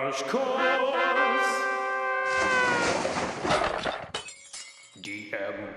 Crash Course DM.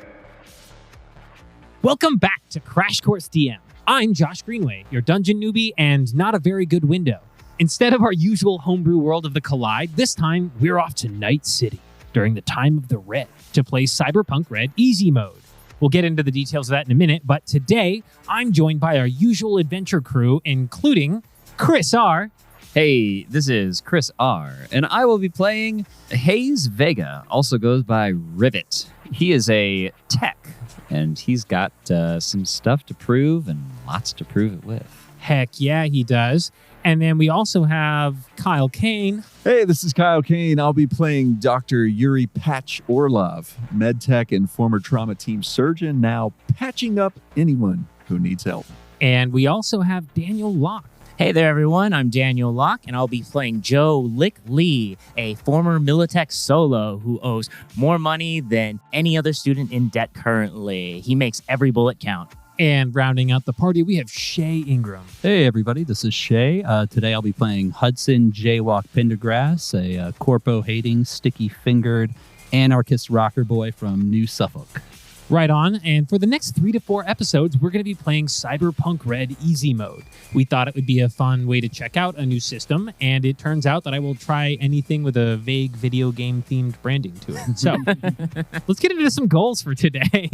Welcome back to Crash Course DM. I'm Josh Greenway, your dungeon newbie and not a very good window. Instead of our usual homebrew world of the Collide, this time we're off to Night City during the time of the Red to play Cyberpunk Red Easy Mode. We'll get into the details of that in a minute, but today I'm joined by our usual adventure crew, including Chris R. Hey, this is Chris R, and I will be playing Haze Vega, also goes by Rivet. He is a tech, and he's got some stuff to prove and lots to prove it with. Heck yeah, he does. And then we also have Kyle Kane. Hey, this is Kyle Kane. I'll be playing Dr. Yuri Patch Orlov, medtech and former trauma team surgeon, now patching up anyone who needs help. And we also have Daniel Locke. Hey there, everyone. I'm Daniel Locke, and I'll be playing Joe Lick Lee, a former Militech solo who owes more money than any other student in debt currently. He makes every bullet count. And rounding out the party, we have Shay Ingram. Hey everybody, this is Shay. Today I'll be playing Hudson Jaywalk Pendergrass, a corpo-hating, sticky-fingered anarchist rocker boy from New Suffolk. Right on. And for the next 3 to 4 episodes, we're going to be playing Cyberpunk Red Easy Mode. We thought it would be a fun way to check out a new system, and it turns out that I will try anything with a vague video game-themed branding to it. So let's get into some goals for today.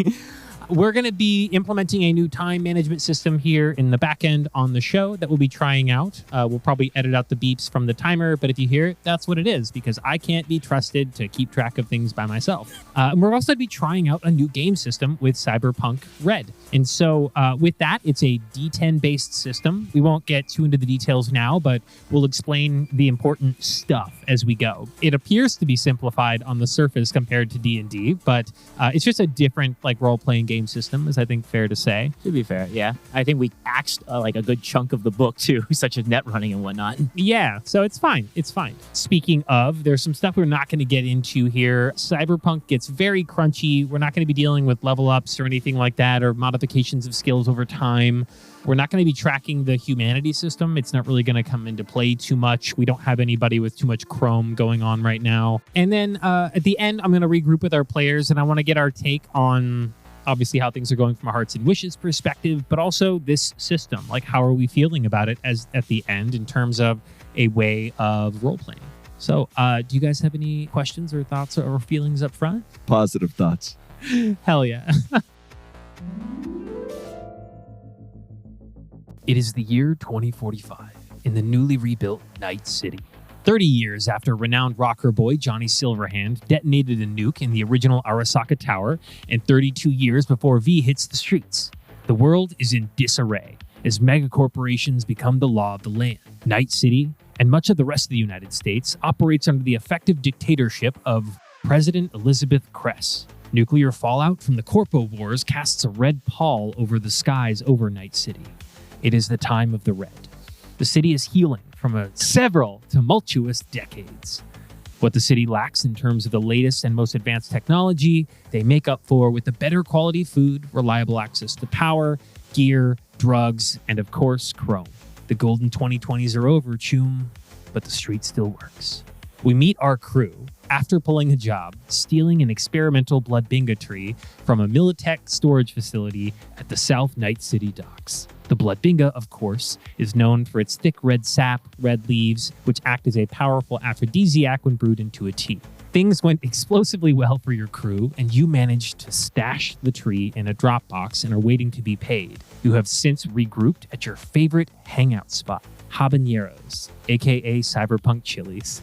We're going to be implementing a new time management system here in the back end on the show that we'll be trying out. We'll probably edit out the beeps from the timer, but if you hear it, that's what it is, because I can't be trusted to keep track of things by myself. And we're also going to be trying out a new game system with Cyberpunk Red. And so with that, it's a D10-based system. We won't get too into the details now, but we'll explain the important stuff as we go. It appears to be simplified on the surface compared to D&D, but it's just a different role-playing game system, is I think fair to say. To be fair, yeah. I think we axed a good chunk of the book too, such as net running and whatnot. Yeah, so it's fine. It's fine. Speaking of, there's some stuff we're not going to get into here. Cyberpunk gets very crunchy. We're not going to be dealing with level ups or anything like that, or modifications of skills over time. We're not going to be tracking the humanity system. It's not really going to come into play too much. We don't have anybody with too much chrome going on right now. And then at the end, I'm going to regroup with our players, and I want to get our take on obviously how things are going from a hearts and wishes perspective, but also this system. How are we feeling about it at the end in terms of a way of role-playing? So do you guys have any questions or thoughts or feelings up front? Positive thoughts. Hell yeah. It is the year 2045 in the newly rebuilt Night City. 30 years after renowned rocker boy Johnny Silverhand detonated a nuke in the original Arasaka Tower, and 32 years before V hits the streets, the world is in disarray as megacorporations become the law of the land. Night City, and much of the rest of the United States, operates under the effective dictatorship of President Elizabeth Kress. Nuclear fallout from the Corpo Wars casts a red pall over the skies over Night City. It is the time of the Red. The city is healing from several tumultuous decades. What the city lacks in terms of the latest and most advanced technology, they make up for with the better quality food, reliable access to power, gear, drugs, and of course, chrome. The golden 2020s are over, choom, but the street still works. We meet our crew after pulling a job, stealing an experimental blood binga tree from a Militech storage facility at the South Night City docks. The blood binga, of course, is known for its thick red sap, red leaves, which act as a powerful aphrodisiac when brewed into a tea. Things went explosively well for your crew, and you managed to stash the tree in a Dropbox and are waiting to be paid. You have since regrouped at your favorite hangout spot, Habaneros, aka Cyberpunk Chili's.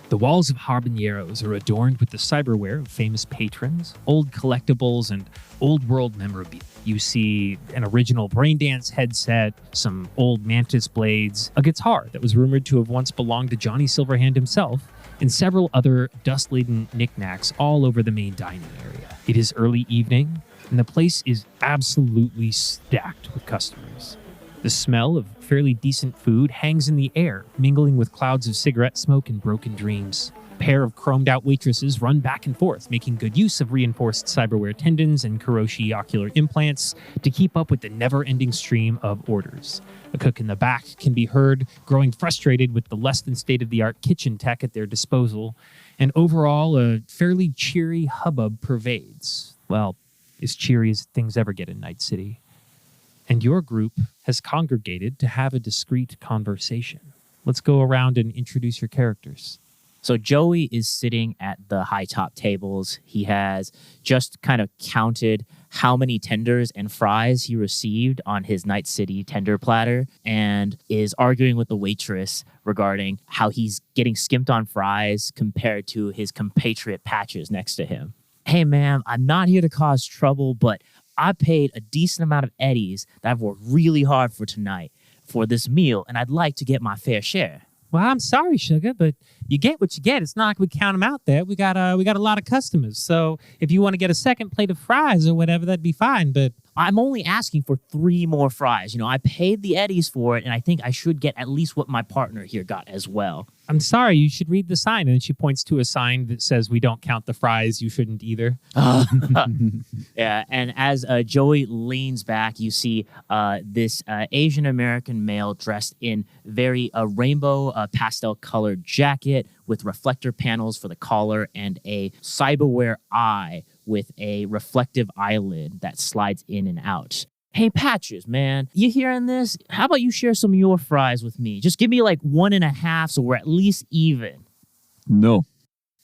The walls of Habaneros are adorned with the cyberware of famous patrons, old collectibles, and old-world memorabilia. You see an original Braindance headset, some old Mantis blades, a guitar that was rumored to have once belonged to Johnny Silverhand himself, and several other dust-laden knickknacks all over the main dining area. It is early evening, and the place is absolutely stacked with customers. The smell of fairly decent food hangs in the air, mingling with clouds of cigarette smoke and broken dreams. pair of chromed-out waitresses run back and forth, making good use of reinforced cyberware tendons and Kuroshi ocular implants to keep up with the never-ending stream of orders. A cook in the back can be heard growing frustrated with the less than state-of-the-art kitchen tech at their disposal, and overall, a fairly cheery hubbub pervades. Well, as cheery as things ever get in Night City. And your group has congregated to have a discreet conversation. Let's go around and introduce your characters. So Joey is sitting at the high top tables. He has just kind of counted how many tenders and fries he received on his Night City tender platter and is arguing with the waitress regarding how he's getting skimped on fries compared to his compatriot Patches next to him. Hey, ma'am, I'm not here to cause trouble, but I paid a decent amount of eddies that I've worked really hard for tonight for this meal, and I'd like to get my fair share. Well, I'm sorry, sugar, but you get what you get. It's not like we count them out there. We got a lot of customers. So if you want to get a second plate of fries or whatever, that'd be fine. But I'm only asking for 3 more fries. You know, I paid the eddies for it, and I think I should get at least what my partner here got as well. I'm sorry, you should read the sign. And she points to a sign that says, we don't count the fries. You shouldn't either. Yeah, and as Joey leans back, you see this Asian American male dressed in very rainbow pastel-colored jacket with reflector panels for the collar and a cyberware eye with a reflective eyelid that slides in and out. Hey, Patches, man, you hearing this? How about you share some of your fries with me? Just give me like 1.5 so we're at least even. No.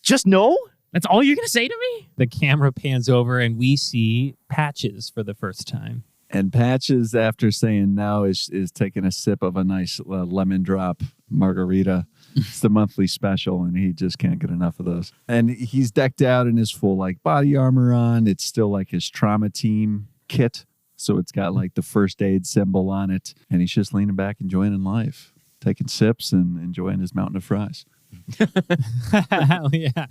Just no? That's all you're going to say to me? The camera pans over and we see Patches for the first time. And Patches, after saying no, is taking a sip of a nice lemon drop margarita. It's the monthly special, and he just can't get enough of those. And he's decked out in his full body armor on. It's still like his trauma team kit. So it's got like the first aid symbol on it. And he's just leaning back, enjoying life, taking sips and enjoying his mountain of fries. Hell yeah.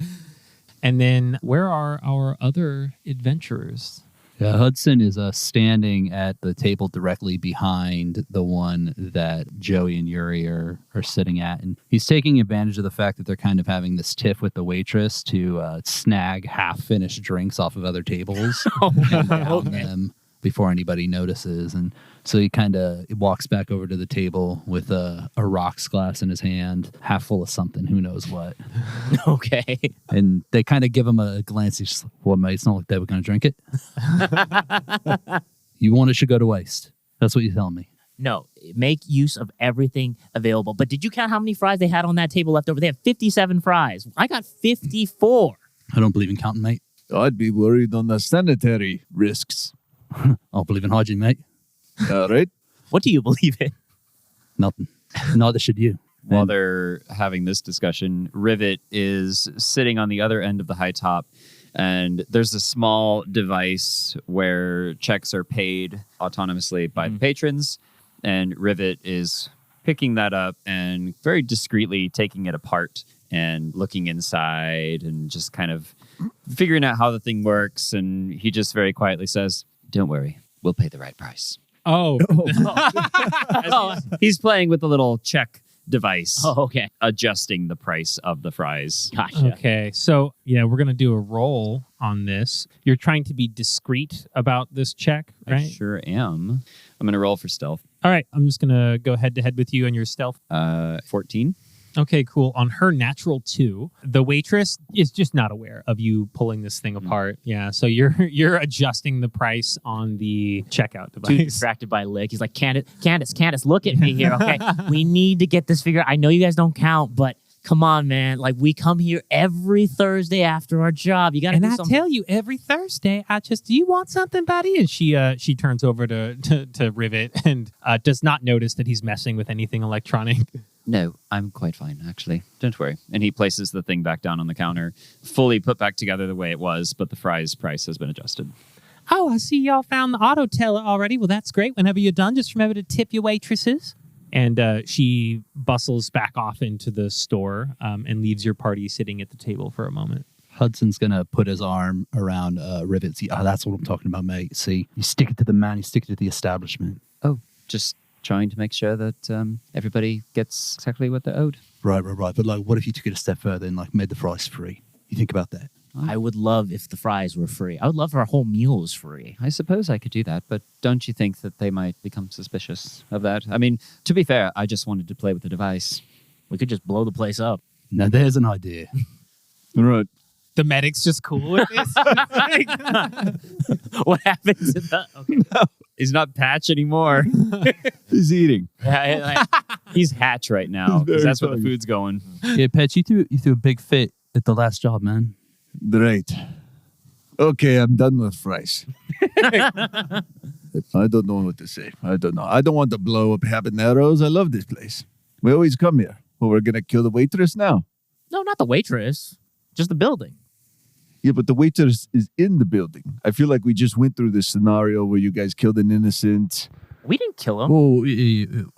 And then where are our other adventurers? Yeah, Hudson is standing at the table directly behind the one that Joey and Yuri are sitting at. And he's taking advantage of the fact that they're kind of having this tiff with the waitress to snag half-finished drinks off of other tables and down them before anybody notices. And so he kind of walks back over to the table with a rocks glass in his hand, half full of something, who knows what. Okay. And they kind of give him a glance. He's just like, well, mate, it's not like they were going to drink it. You want it should go to waste. That's what you're telling me. No, make use of everything available. But did you count how many fries they had on that table left over? They have 57 fries. I got 54. I don't believe in counting, mate. I'd be worried on the sanitary risks. I'll believe in hygiene, mate. All right. What do you believe in? Nothing. Neither should you. While they're having this discussion, Rivet is sitting on the other end of the high top, and there's a small device where checks are paid autonomously by the patrons, and Rivet is picking that up and very discreetly taking it apart and looking inside and just kind of figuring out how the thing works, and he just very quietly says, "Don't worry, we'll pay the right price." Oh. He's playing with the little check device. Oh, okay. Adjusting the price of the fries. Gotcha. Okay. So, yeah, we're going to do a roll on this. You're trying to be discreet about this check, I right? sure am. I'm going to roll for stealth. All right. I'm just going to go head to head with you on your stealth. 14. Okay, cool. On her natural 2, the waitress is just not aware of you pulling this thing apart. Yeah, so you're adjusting the price on the checkout Too device. distracted by Lick. He's like, Candace, look at me here, okay? We need to get this figured. I know you guys don't count, but come on, man. Like, we come here every Thursday after our job. You got to do And I something. tell you, every Thursday, do you want something, buddy? And she turns over to Rivet and does not notice that he's messing with anything electronic. No, I'm quite fine, actually. Don't worry. And he places the thing back down on the counter, fully put back together the way it was, but the fries price has been adjusted. Oh, I see y'all found the auto teller already. Well, that's great. Whenever you're done, just remember to tip your waitresses. And she bustles back off into the store and leaves your party sitting at the table for a moment. Hudson's going to put his arm around Rivet. See, that's what I'm talking about, mate. See, you stick it to the man, you stick it to the establishment. Oh, just trying to make sure that everybody gets exactly what they're owed. Right. But like, what if you took it a step further and like made the fries free? You think about that. I would love if the fries were free. I would love if our whole meal was free. I suppose I could do that, but don't you think that they might become suspicious of that? I mean, to be fair, I just wanted to play with the device. We could just blow the place up. Now there's an idea. Right. The medic's just cool with this. What happens to the... Okay. He's not Patch anymore. He's eating. He's Hatch right now, He's very because that's where the hungry. food's going. Yeah, Patch, you threw a big fit at the last job, man. Great. Okay, I'm done with fries. I don't know what to say. I don't know. I don't want to blow up habaneros. I love this place. We always come here. Well, we're going to kill the waitress now. No, not the waitress. Just the building. Yeah, but the waitress is in the building. I feel like we just went through this scenario where you guys killed an innocent. We didn't kill him. Oh,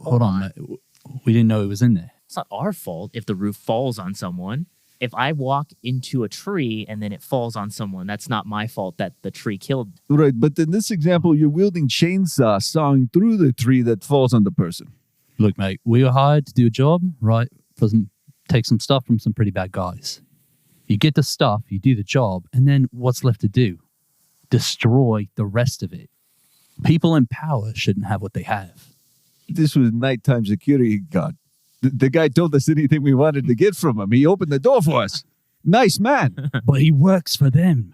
hold on, mate. We didn't know it was in there. It's not our fault if the roof falls on someone. If I walk into a tree and then it falls on someone, that's not my fault that the tree killed. Right, but in this example, you're wielding chainsaw sawing through the tree that falls on the person. Look, mate, we were hired to do a job, right? Take some stuff from some pretty bad guys. You get the stuff, you do the job, and then what's left to do? Destroy the rest of it. People in power shouldn't have what they have. This was nighttime security guard. The guy told us anything we wanted to get from him. He opened the door for us. Nice man. But he works for them.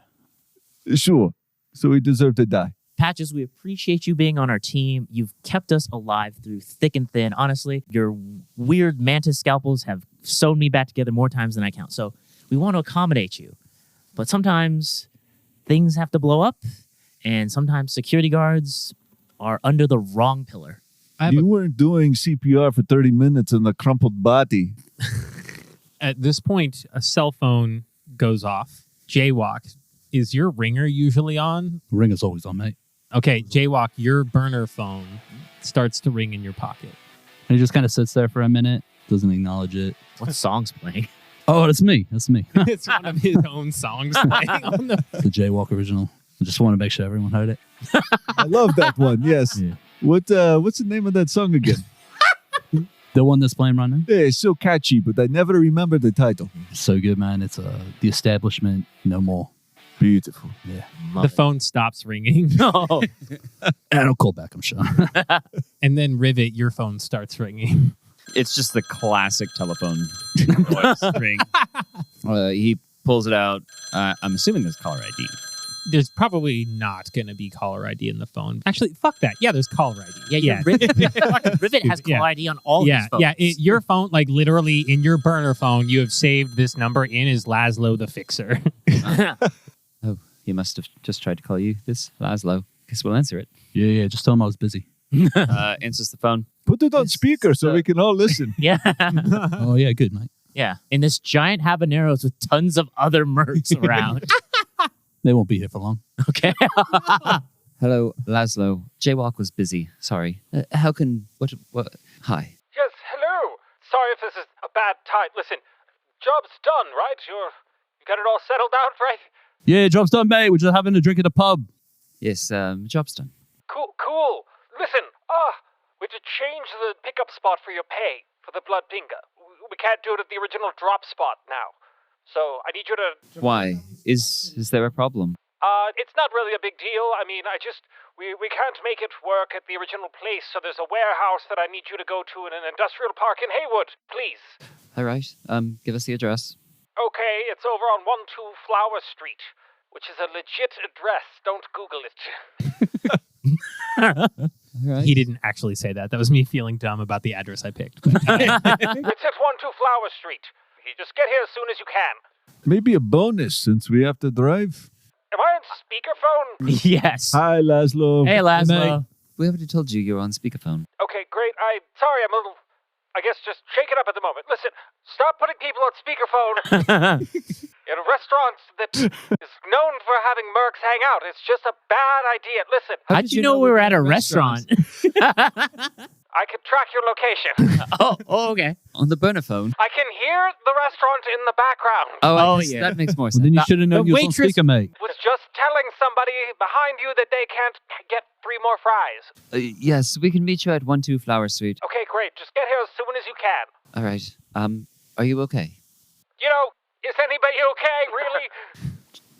Sure. So he deserved to die. Patches, we appreciate you being on our team. You've kept us alive through thick and thin. Honestly, your weird mantis scalpels have sewn me back together more times than I count. So we want to accommodate you. But sometimes things have to blow up, and sometimes security guards are under the wrong pillar. You weren't doing CPR for 30 minutes on the crumpled body. At this point, a cell phone goes off. Jaywalk, is your ringer usually on? Ringer's always on, mate. Okay, Jaywalk, your burner phone starts to ring in your pocket. And he just kind of sits there for a minute, doesn't acknowledge it. What song's playing? Oh, that's me. That's me. It's one of his own songs playing on the... The Jaywalk original. I just want to make sure everyone heard it. I love that one. Yes. Yeah. What's the name of that song again? The one that's playing right now? Yeah, it's so catchy, but I never remember the title. It's so good, man. It's The Establishment, no more. Beautiful. Yeah. The phone stops ringing. No. And I'll call back, I'm sure. And then Rivet, your phone starts ringing. It's just the classic telephone voice ring. He pulls it out. I'm assuming there's caller ID. There's probably not going to be caller ID in the phone. Actually, fuck that. Yeah, there's caller ID. Yeah. Rivet has call ID on all his phones. Yeah, your phone, like literally in your burner phone, you have saved this number in as Laszlo the Fixer. Oh, he must have just tried to call you. This Laszlo. Guess we'll answer it. Yeah. Just tell him I was busy. Answers the phone. Put it on speaker so we can all listen. Yeah. Oh, yeah, good, mate. Yeah. In this giant habaneros with tons of other mercs around. They won't be here for long. Okay. Hello, Laszlo. Jaywalk was busy. Sorry. How can... What? Hi. Yes, hello. Sorry if this is a bad time. Listen, job's done, right? You got it all settled out, right? Yeah, job's done, mate. We're just having a drink at the pub. Yes, job's done. Cool. Listen, we have to change the pickup spot for your pay for the blood pinga. We can't do it at the original drop spot now. So I need you to... Why? Is there a problem? It's not really a big deal. I mean, we can't make it work at the original place, so there's a warehouse that I need you to go to in an industrial park in Haywood, please. All right. Give us the address. Okay, it's over on 12 Flower Street, which is a legit address. Don't Google it. All right. He didn't actually say that. That was me feeling dumb about the address I picked. It's at 12 Flower Street. You just get here as soon as you can. Maybe a bonus since we have to drive. Am I on speakerphone? Yes. Hi, Laszlo. Hey, Laszlo. We already told you were on speakerphone. Okay, great. Sorry, I'm a little, I guess, just shaken up at the moment. Listen, stop putting people on speakerphone in restaurants that is known for having mercs hang out. It's just a bad idea. Listen. How'd you know we were at a restaurant? I can track your location. Okay. On the burner phone. I can hear the restaurant in the background. Oh, yeah. That makes more Well, sense. then you should have known the you was on waitress- speaker, mate. Was just telling somebody behind you that they can't get 3 more fries. Yes, we can meet you at 12 Flower Street. Okay, great. Just get here as soon as you can. All right. Are you okay? You know, is anybody okay, really?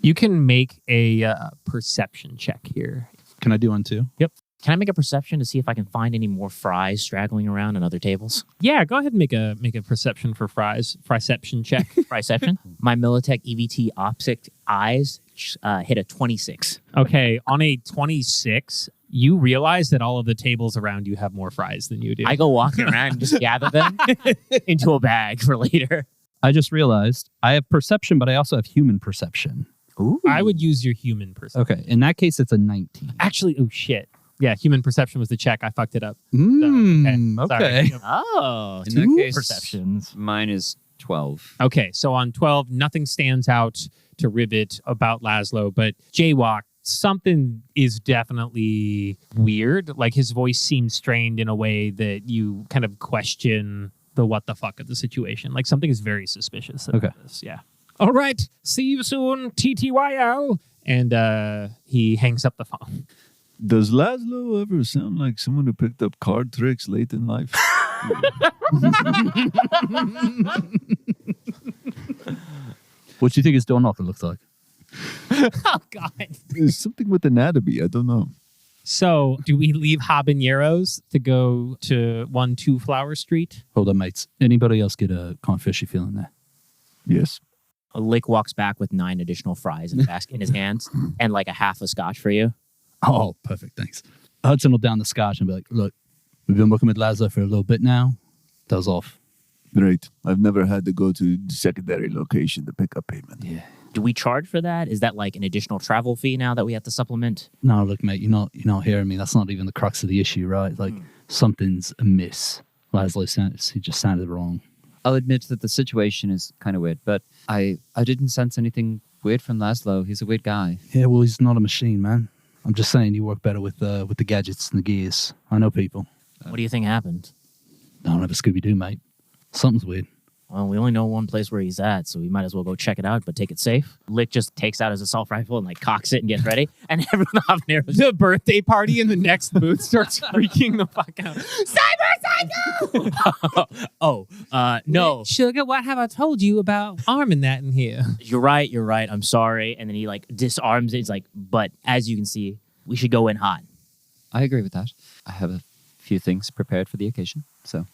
You can make a perception check here. Can I do one too? Can I make a perception to see if I can find any more fries straggling around on other tables? Yeah, go ahead and make a perception for fries. Friception check. Fryception? My Militech EVT optic eyes hit a 26. Okay, on a 26, you realize that all of the tables around you have more fries than you do. I go walking around and just gather them into a bag for later. I just realized I have perception, but I also have human perception. Ooh. I would use your human perception. Okay, in that case, it's a 19. Actually, oh shit. Yeah, human perception was the check. I fucked it up. Okay. Sorry. Oh, In that two case- perceptions. Mine is 12. Okay, so on 12, nothing stands out to Rivet about Laszlo, but Jaywalk, something is definitely weird. Like his voice seems strained in a way that you kind of question the what the fuck of the situation. Like something is very suspicious about this. Yeah. All right. See you soon, TTYL. And he hangs up the phone. Does Laszlo ever sound like someone who picked up card tricks late in life? What do you think his door knocker looks like? Oh, God. There's something with anatomy. I don't know. So do we leave Habaneros to go to 12 Flower Street? Hold on, mates. Anybody else get a kind of fishy feeling there? Yes. Lick walks back with 9 additional fries in a basket in his hands and like a half a scotch for you. Oh, perfect. Thanks. Hudson will down the scotch and be like, look, we've been working with Laszlo for a little bit now. That was off. Great. I've never had to go to the secondary location to pick up payment. Yeah. Do we charge for that? Is that like an additional travel fee now that we have to supplement? No, look, mate, you're not hearing me. That's not even the crux of the issue, right? Like, something's amiss. Laszlo, he just sounded wrong. I'll admit that the situation is kind of weird, but I didn't sense anything weird from Laszlo. He's a weird guy. Yeah, well, he's not a machine, man. I'm just saying you work better with the gadgets and the gears. I know people. What do you think happened? I don't have a Scooby-Doo, mate. Something's weird. Well, we only know one place where he's at, so we might as well go check it out, but take it safe. Lick just takes out his assault rifle and like cocks it and gets ready. And everyone habaneros. The birthday party in the next booth starts freaking the fuck out. No. Sugar, what have I told you about arming that in here? You're right. I'm sorry. And then he like disarms it. He's like, but as you can see, we should go in hot. I agree with that. I have a few things prepared for the occasion, so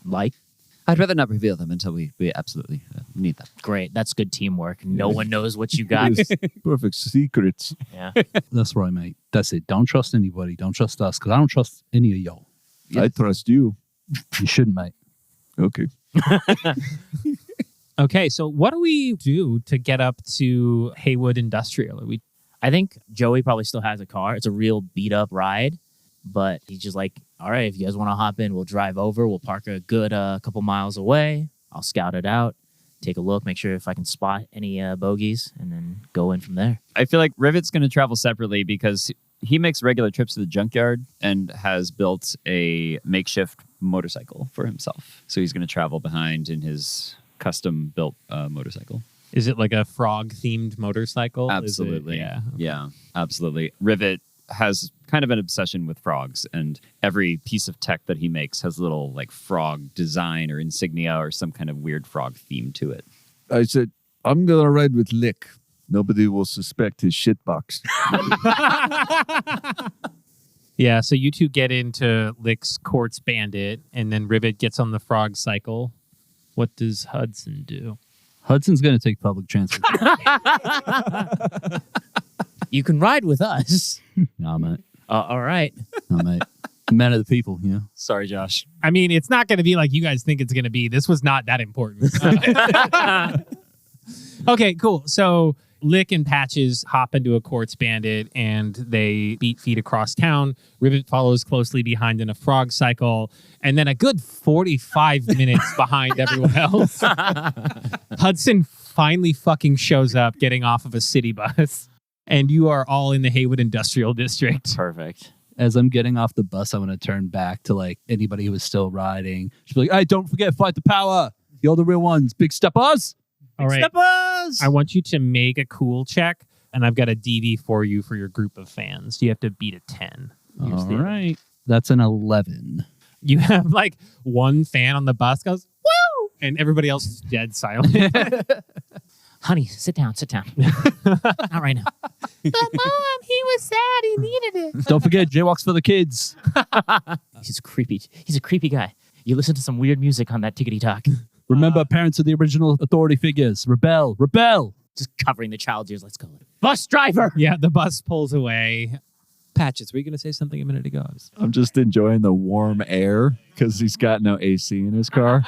Like, I'd rather not reveal them until we absolutely need them. great. That's good teamwork. No one knows what you got. Yes. Perfect secrets. Yeah. That's right, mate. That's it. Don't trust anybody. Don't trust us, because I don't trust any of y'all. I trust you. You shouldn't, mate. Okay. Okay, so what do we do to get up to Haywood Industrial? Are we I think Joey probably still has a car. It's a real beat up ride, but he's just like, all right, if you guys want to hop in, we'll drive over. We'll park a good couple miles away. I'll scout it out, take a look, make sure if I can spot any bogeys, and then go in from there. I feel like Rivet's going to travel separately because he makes regular trips to the junkyard and has built a makeshift motorcycle for himself. So he's going to travel behind in his custom-built motorcycle. Is it like a frog-themed motorcycle? Absolutely. Yeah. Yeah, absolutely. Rivet has kind of an obsession with frogs, and every piece of tech that he makes has a little like frog design or insignia or some kind of weird frog theme to it. I said, I'm going to ride with Lick. Nobody will suspect his shitbox. Yeah, so you two get into Lick's Quartz Bandit, and then Rivet gets on the frog cycle. What does Hudson do? Hudson's going to take public transport. You can ride with us. Nah, mate. All right. Nah, mate. Man of the people, you know? Sorry, Josh. I mean, it's not going to be like you guys think it's going to be. This was not that important. Okay, cool. So Lick and Patches hop into a Quartz Bandit, and they beat feet across town. Rivet follows closely behind in a frog cycle, and then a good 45 minutes behind everyone else. Hudson finally fucking shows up getting off of a city bus, and you are all in the Haywood Industrial District. Perfect. As I'm getting off the bus, I'm going to turn back to like anybody who is still riding. She'll be like, hey, don't forget, fight the power. You're the real ones. Big steppers. All right. Steppers! I want you to make a cool check, and I've got a DV for you for your group of fans. You have to beat a 10. All right. That's an 11. You have like one fan on the bus goes, woo! And everybody else is dead silent. Honey, sit down. Not right now. But Mom, he was sad. He needed it. Don't forget, jaywalks for the kids. He's a creepy guy. You listen to some weird music on that tickety talk. Remember, parents are the original authority figures. Rebel. Just covering the child's ears. Let's go. Bus driver. Yeah, the bus pulls away. Patches, were you going to say something a minute ago? I'm just enjoying the warm air because he's got no AC in his car.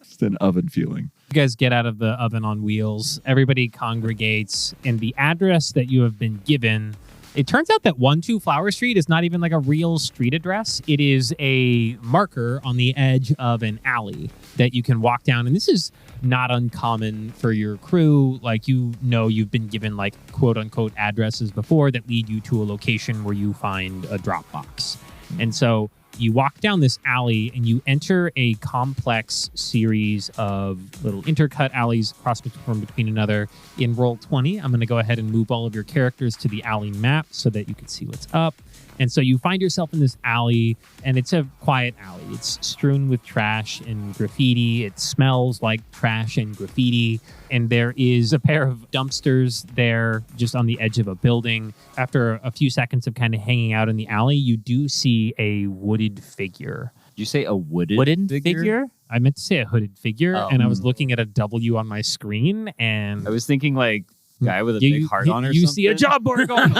Just an oven feeling. You guys get out of the oven on wheels. Everybody congregates, and the address that you have been given, it turns out that 12 Flower Street is not even like a real street address. It is a marker on the edge of an alley that you can walk down. And this is not uncommon for your crew. Like, you've been given like quote unquote addresses before that lead you to a location where you find a drop box. And so you walk down this alley and you enter a complex series of little intercut alleys across from between another. In roll 20, I'm going to go ahead and move all of your characters to the alley map so that you can see what's up. And so you find yourself in this alley, and it's a quiet alley. It's strewn with trash and graffiti. It smells like trash and graffiti. And there is a pair of dumpsters there just on the edge of a building. After a few seconds of kind of hanging out in the alley, you do see a wooded figure. Did you say a wooden figure? I meant to say a hooded figure, and I was looking at a W on my screen, and I was thinking like guy with a big heart on or something. You see a job board going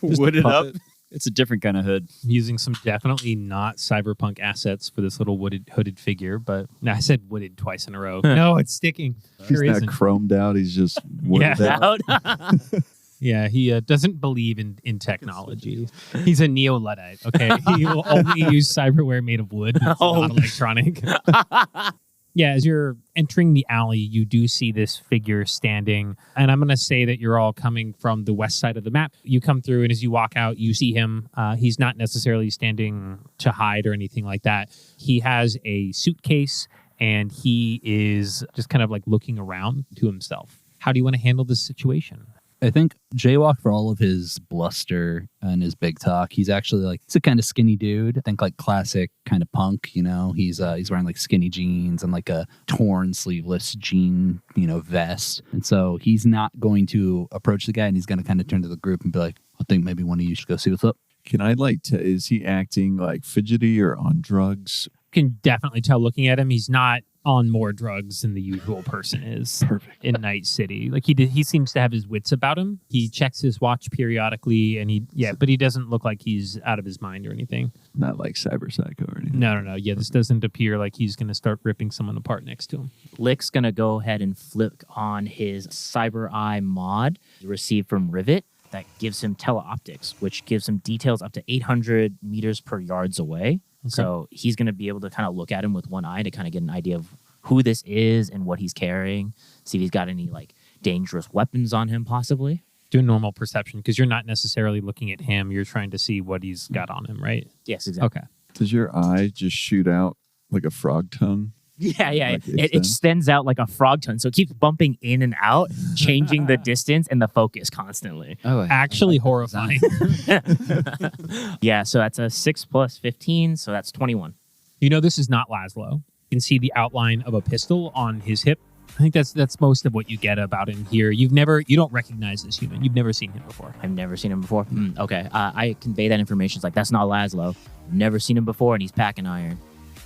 wooded up. It's a different kind of hood. Using some definitely not cyberpunk assets for this little hooded figure, but no, I said wooded twice in a row. No, it's sticking. He's not chromed out. He's just wooded out. Yeah, he doesn't believe in technology. He's a neo-Luddite, okay? He will only use cyberware made of wood. It's not electronic. Yeah, as you're entering the alley, you do see this figure standing. And I'm going to say that you're all coming from the west side of the map. You come through, and as you walk out, you see him. He's not necessarily standing to hide or anything like that. He has a suitcase, and he is just kind of like looking around to himself. How do you want to handle this situation? I think Jaywalk, for all of his bluster and his big talk, he's actually like, he's a kind of skinny dude. I think like classic kind of punk, you know. He's wearing like skinny jeans and like a torn sleeveless jean, vest. And so he's not going to approach the guy, and he's going to kind of turn to the group and be like, I think maybe one of you should go see what's up. Can I is he acting like fidgety or on drugs? Can definitely tell looking at him. He's not on more drugs than the usual person is. Perfect. In Night City. Like he seems to have his wits about him. He checks his watch periodically, and but he doesn't look like he's out of his mind or anything. Not like Cyber Psycho or anything. No. Yeah, this doesn't appear like he's going to start ripping someone apart next to him. Lick's going to go ahead and flick on his Cyber Eye mod received from Rivet that gives him teleoptics, which gives him details up to 800 meters per yards away. Okay. So he's going to be able to kind of look at him with one eye to kind of get an idea of who this is and what he's carrying. See if he's got any like dangerous weapons on him, possibly. Do a normal perception, because you're not necessarily looking at him. You're trying to see what he's got on him, right? Yes, exactly. Okay. Does your eye just shoot out like a frog tongue? Yeah. It extends out like a frog tongue. So it keeps bumping in and out, changing the distance and the focus constantly. Oh, actually horrifying. Yeah, so that's a 6 plus 15, so that's 21. This is not Laszlo. You can see the outline of a pistol on his hip. I think that's most of what you get about him here. You don't recognize this human. You've never seen him before. I've never seen him before. Okay, I convey that information. It's like, that's not Laszlo. I've never seen him before, and he's packing iron.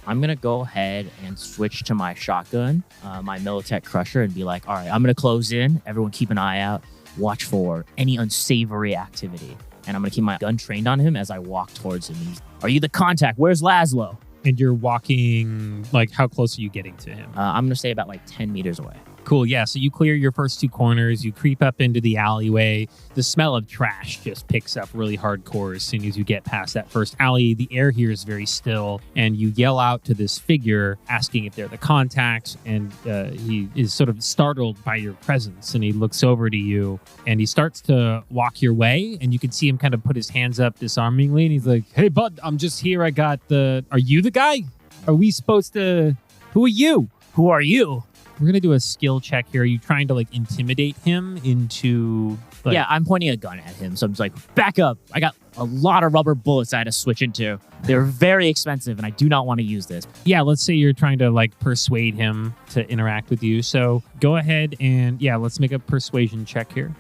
I'm going to go ahead and switch to my shotgun, my Militech Crusher, and be like, all right, I'm going to close in. Everyone keep an eye out. Watch for any unsavory activity. And I'm going to keep my gun trained on him as I walk towards him. Are you the contact? Where's Laszlo? And you're walking, like, how close are you getting to him? I'm going to say about like 10 meters away. Cool, yeah. So you clear your first two corners, you creep up into the alleyway. The smell of trash just picks up really hardcore as soon as you get past that first alley. The air here is very still, and you yell out to this figure asking if they're the contacts, and he is sort of startled by your presence, and he looks over to you, and he starts to walk your way, and you can see him kind of put his hands up disarmingly, and he's like, "Hey, bud, I'm just here. I got the... Are you the guy? Are we supposed to... Who are you?" Who are you? We're going to do a skill check here. Are you trying to, like, intimidate him into... Like, Yeah, I'm pointing a gun at him. So I'm just like, back up. I got a lot of rubber bullets I had to switch into. They're very expensive, and I do not want to use this. yeah, let's say you're trying to, like, persuade him to interact with you. So go ahead and, yeah, let's make a persuasion check here.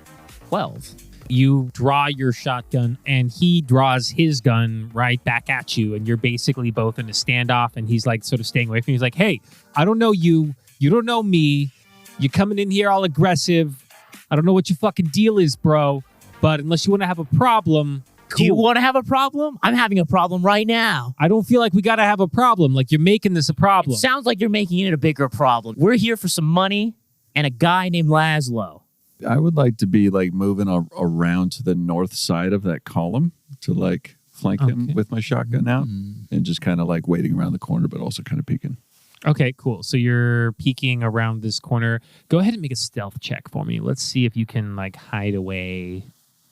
12. You draw your shotgun, and he draws his gun right back at you, and you're basically both in a standoff, and he's, like, sort of staying away from you. He's like, "Hey, I don't know you. You don't know me. You're coming in here all aggressive. I don't know what your fucking deal is, bro, but unless you want to have a problem, cool. Do you want to have a problem? I'm having a problem right now. I don't feel like we got to have a problem. Like, you're making this a problem." It sounds like you're making it a bigger problem. We're here for some money and a guy named Laszlo. I would like to be like moving around to the north side of that column to like flank him with my shotgun out and just kind of like waiting around the corner, but also kind of peeking. Okay, cool. So you're peeking around this corner. Go ahead and make a stealth check for me. Let's see if you can, like, hide away.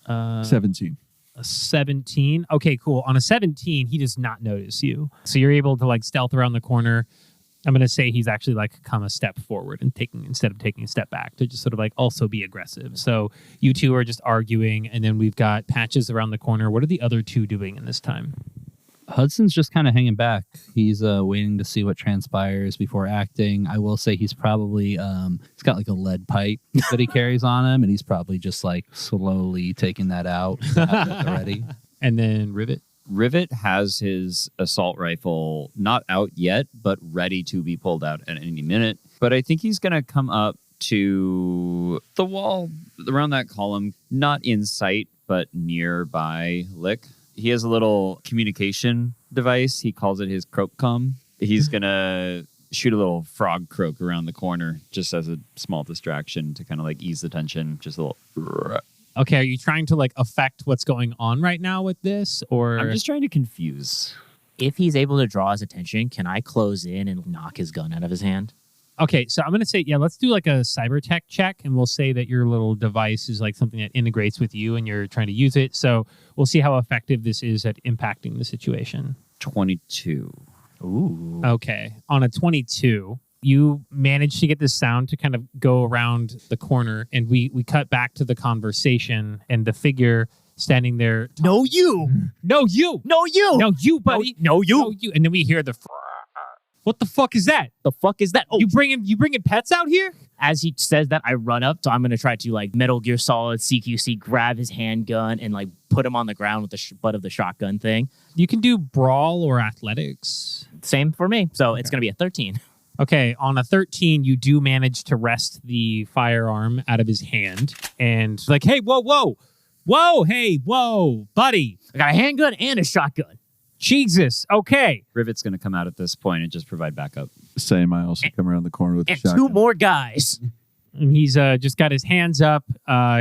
17. A 17. Okay, cool. On a 17, he does not notice you. So you're able to, like, stealth around the corner. I'm going to say he's actually, like, come a step forward and instead of taking a step back to just sort of, like, also be aggressive. So you two are just arguing, and then we've got Patches around the corner. What are the other two doing in this time? Hudson's just kind of hanging back. He's waiting to see what transpires before acting. I will say he's probably he's got like a lead pipe that he carries on him, and he's probably just like slowly taking that out to have it ready. And then Rivet. Rivet has his assault rifle not out yet, but ready to be pulled out at any minute. But I think he's going to come up to the wall around that column, not in sight, but nearby Lick. He has a little communication device. He calls it his croak cum. He's going to shoot a little frog croak around the corner just as a small distraction to kind of like ease the tension. Just a little... Okay, are you trying to, like, affect what's going on right now with this, or... I'm just trying to confuse. If he's able to draw his attention, can I close in and knock his gun out of his hand? Okay, so I'm going to say, yeah, let's do like a cybertech check, and we'll say that your little device is like something that integrates with you and you're trying to use it. So we'll see how effective this is at impacting the situation. 22. Ooh. Okay, on a 22, you manage to get this sound to kind of go around the corner, and we cut back to the conversation, and the figure standing there. No, you. No, you. No, you. No, you, buddy. No, you. No, you. And then we hear the... What the fuck is that? The fuck is that? Oh, You bringing pets out here? as he says that, I run up. So I'm going to try to like Metal Gear Solid CQC, grab his handgun and like put him on the ground with the butt of the shotgun thing. You can do brawl or athletics. Same for me. So it's going to be a 13. Okay, on a 13, you do manage to wrest the firearm out of his hand. And like, hey, whoa, hey, whoa, buddy. I got a handgun and a shotgun. Jesus, okay. Rivet's going to come out at this point and just provide backup. Same. I also come around the corner with the And shotgun. 2 more guys. And he's just got his hands up.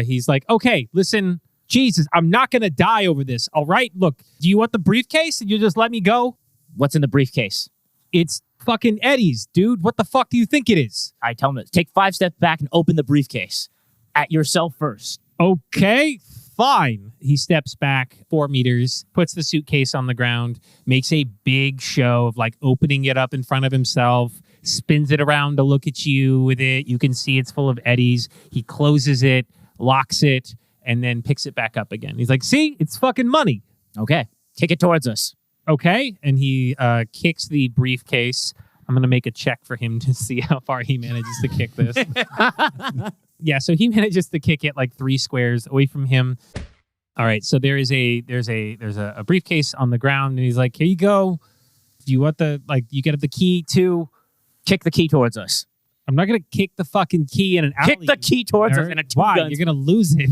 He's like, okay, listen, Jesus, I'm not going to die over this, all right? Look, do you want the briefcase and you just let me go? What's in the briefcase? It's fucking Eddie's, dude. What the fuck do you think it is? I tell him to take 5 steps back and open the briefcase. At yourself first. Okay, fine. He steps back 4 meters, puts the suitcase on the ground, makes a big show of like opening it up in front of himself, spins it around to look at you with it. You can see it's full of Eddies. He closes it, locks it, and then picks it back up again. He's like, see, it's fucking money. Okay. Kick it towards us. Okay. And he kicks the briefcase. I'm going to make a check for him to see how far he manages to kick this. Yeah, so he manages to kick it like 3 squares away from him. All right, so there's a briefcase on the ground, and he's like, "Here you go. Do you want you get the key too?" Kick the key towards us. I'm not gonna kick the fucking key in an alley. Kick the key towards All us right? and a 2 Why? guns. You're gonna lose it.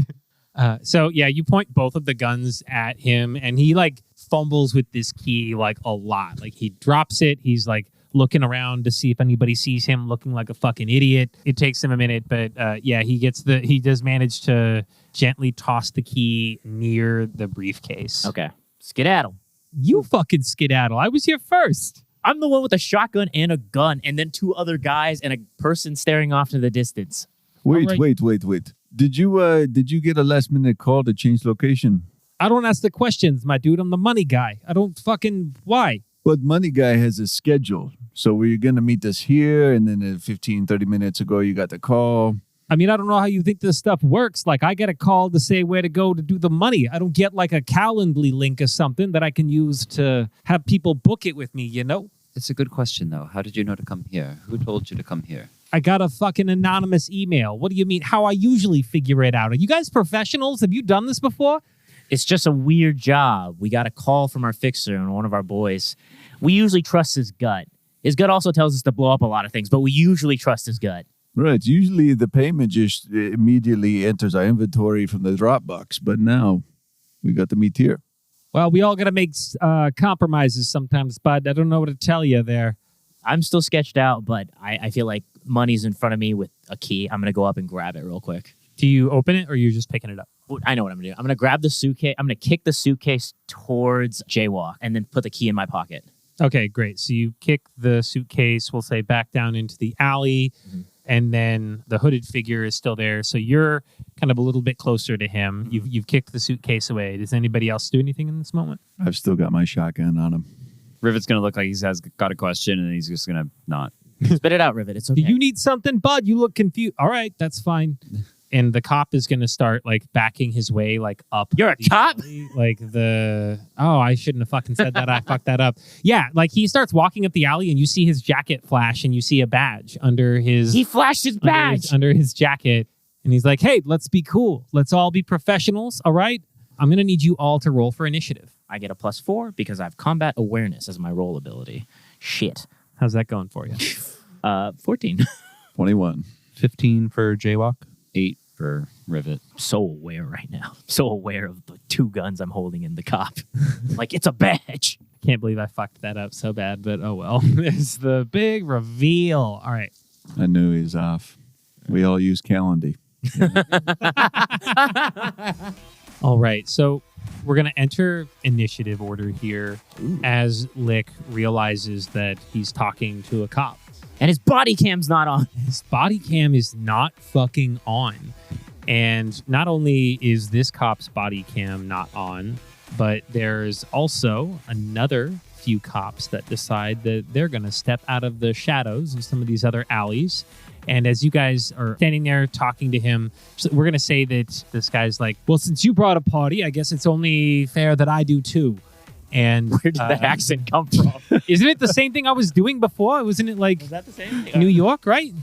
So yeah, you point both of the guns at him, and he like fumbles with this key like a lot. Like he drops it. He's like looking around to see if anybody sees him looking like a fucking idiot. It takes him a minute, but he does manage to gently toss the key near the briefcase. Okay. Skedaddle. You fucking skedaddle. I was here first. I'm the one with a shotgun and a gun, and then 2 other guys and a person staring off to the distance. Wait. Right. Did you get a last minute call to change location? I don't ask the questions, my dude. I'm the money guy. I don't fucking... Why? But money guy has a schedule. So we're going to meet us here, and then 15, 30 minutes ago, you got the call. I mean, I don't know how you think this stuff works. Like, I get a call to say where to go to do the money. I don't get like a Calendly link or something that I can use to have people book it with me, you know? It's a good question, though. How did you know to come here? Who told you to come here? I got a fucking anonymous email. What do you mean? How I usually figure it out. Are you guys professionals? Have you done this before? It's just a weird job. We got a call from our fixer and one of our boys. We usually trust his gut. His gut also tells us to blow up a lot of things, but we usually trust his gut. Right. Usually the payment just immediately enters our inventory from the Dropbox, but now we got to meet here. Well, we all got to make compromises sometimes, bud. I don't know what to tell you there. I'm still sketched out, but I feel like money's in front of me with a key. I'm going to go up and grab it real quick. Do you open it or you're just picking it up? I know what I'm going to do. I'm going to grab the suitcase. I'm going to kick the suitcase towards Jaywalk and then put the key in my pocket. Okay, great. So you kick the suitcase, we'll say, back down into the alley, and then the hooded figure is still there. So you're kind of a little bit closer to him. You've kicked the suitcase away. Does anybody else do anything in this moment? I've still got my shotgun on him. Rivet's going to look like he has got a question, and he's just going to not. Spit it out, Rivet. It's okay. Do you need something, bud? You look confused. All right, that's fine. And the cop is going to start like backing his way like up. You're a cop? Alley, like I shouldn't have fucking said that. I fucked that up. Yeah, like he starts walking up the alley and you see his jacket flash and you see a badge under his... He flashed his badge! Under his jacket. And he's like, hey, let's be cool. Let's all be professionals, all right? I'm going to need you all to roll for initiative. I get a +4 because I have combat awareness as my roll ability. Shit. How's that going for you? 14. 21. 15 for Jaywalk. 8 for Rivet. I'm so aware right now. I'm so aware of the 2 guns I'm holding in the cop. Like, it's a badge. Can't believe I fucked that up so bad, but oh well. There's the big reveal. All right. I knew he was off. We all use Calendly. All right. So we're going to enter initiative order here as Lick realizes that he's talking to a cop. And his body cam's not on. His body cam is not fucking on. And not only is this cop's body cam not on, but there's also another few cops that decide that they're going to step out of the shadows of some of these other alleys. And as you guys are standing there talking to him, we're going to say that this guy's like, well, since you brought a party, I guess it's only fair that I do too. And where did that accent come from? Isn't it the same thing I was doing before? Wasn't it like Was that the same thing? New York, right?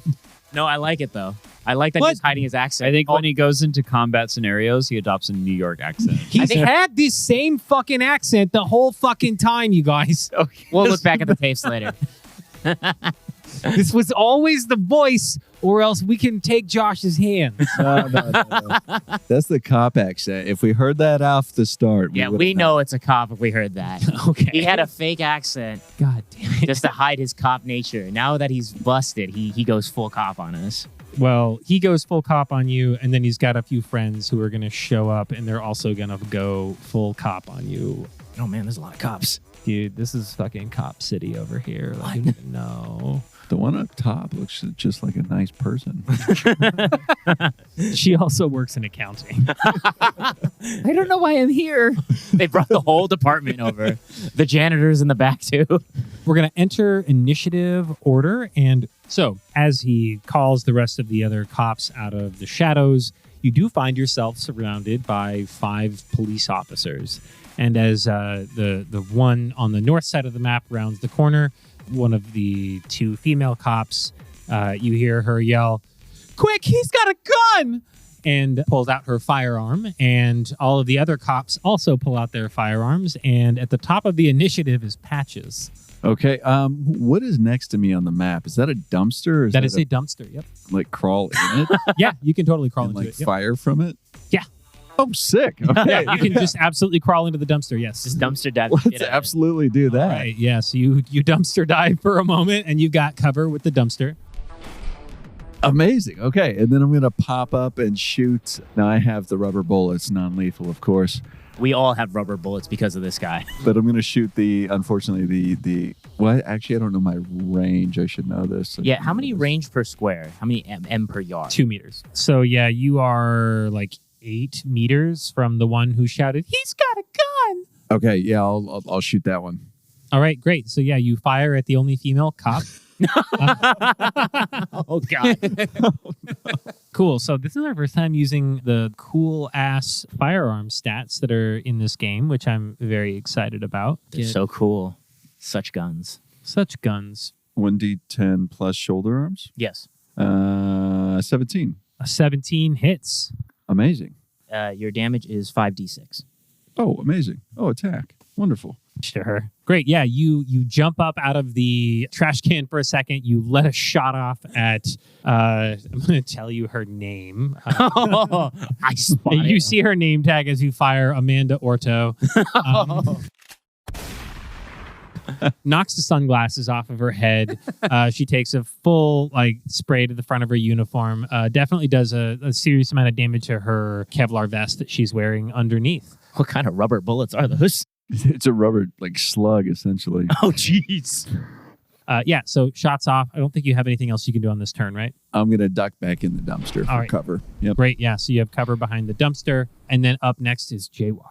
No, I like it though. I like that What? he's hiding his accent. I think when he goes into combat scenarios, he adopts a New York accent. He's had this same fucking accent the whole fucking time, you guys. We'll look back at the tapes later. This was always the voice, or else we can take Josh's hand. No. That's the cop accent. If we heard that off the start, Yeah, would've we known. know it's a cop if we heard that. Okay. He had a fake accent God damn it. just to hide his cop nature. Now that he's busted, he goes full cop on us. Well, he goes full cop on you, and then he's got a few friends who are going to show up, and they're also going to go full cop on you. Oh man, there's a lot of cops. Dude, this is fucking Cop City over here. Like, you don't even know. The one up top looks just like a nice person. She also works in accounting. I don't know why I'm here. They brought the whole department over. The janitor's in the back too. We're going to enter initiative order. And so as he calls the rest of the other cops out of the shadows, you do find yourself surrounded by 5 police officers. And as the one on the north side of the map rounds the corner, one of the 2 female cops, you hear her yell, "Quick, he's got a gun!" and pulls out her firearm. And all of the other cops also pull out their firearms. And at the top of the initiative is Patches. Okay, what is next to me on the map? Is that a dumpster? Or is That is a dumpster, yep. like crawl in it Yeah, you can totally crawl and into like it. Yep. fire from it? Yeah. Oh, sick. Okay. Yeah, you can just absolutely crawl into the dumpster. Yes. Just dumpster dive. Let's absolutely do that. Right. Yeah. So you dumpster dive for a moment, and you got cover with the dumpster. Amazing. Okay. And then I'm going to pop up and shoot. Now, I have the rubber bullets, non-lethal, of course. We all have rubber bullets because of this guy. But I'm going to shoot unfortunately, what? Actually, I don't know my range. I should know this. Yeah, how many range per square? How many m per yard? 2 meters. So yeah, you are like 8 meters from the one who shouted, "He's got a gun!" Okay. Yeah, I'll shoot that one. All right, great. So yeah, you fire at the only female cop. Oh, God. Cool. So this is our first time using the cool ass firearm stats that are in this game, which I'm very excited about. They're so cool. Such guns. Such guns. 1d10 plus shoulder arms. Yes. 17. A 17 hits. Amazing. Your damage is 5d6. Oh, amazing. Oh, attack. Wonderful. Sure. Great. Yeah, you jump up out of the trash can for a second. You let a shot off at, I'm going to tell you her name. I spotted You see her name tag as you fire Amanda Orto. Knocks the sunglasses off of her head. She takes a full spray to the front of her uniform. Definitely does a serious amount of damage to her Kevlar vest that she's wearing underneath. What kind of rubber bullets are those? It's a rubber slug, essentially. Oh, jeez. Yeah, so shots off. I don't think you have anything else you can do on this turn, right? I'm going to duck back in the dumpster for cover. Yep. Great, yeah. So you have cover behind the dumpster. And then up next is Jaywalk.